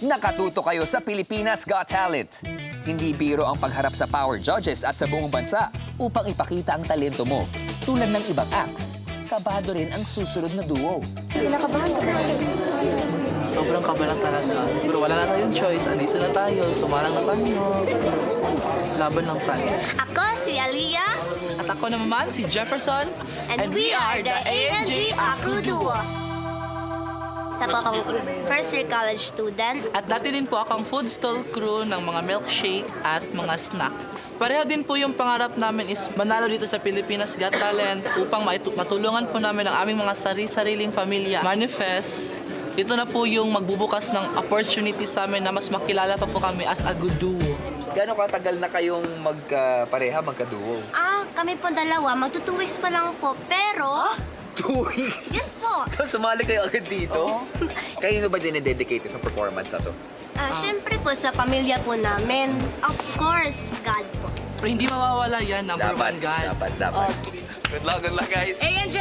Nakatuto kayo sa Pilipinas Got Talent. Hindi biro ang pagharap sa power judges at sa buong bansa upang ipakita ang talento mo. Tulad ng ibang acts, kabado rin ang susunod na duo. Sobrang kaba lang talaga. Pero wala na tayong choice. Andito na tayo. Sumalang na tayo. Laban lang tayo. Ako si Aliyah. At ako naman si Jefferson. And we are the ANG Acru Duo. Isa po akong first year college student. At dati din po akong food stall crew ng mga milkshake at mga snacks. Pareho din po yung pangarap namin is manalo dito sa Pilipinas Got Talent upang matulungan po namin ang aming mga sariling pamilya. Manifest. Ito na po yung magbubukas ng opportunity sa amin na mas makilala pa po kami as a good duo. Gano'ng katagal na kayong magkaduo? Kami po dalawa, magto 2 weeks pa lang po. Pero, 2 weeks? yes po. Sumali kayo agad dito? Kayo ba dinededicate sa performance na to? Syempre po sa pamilya po namin. Of course, God po. Pero hindi mawawala yan, number one God. Dapat. Good luck, guys! ANJ!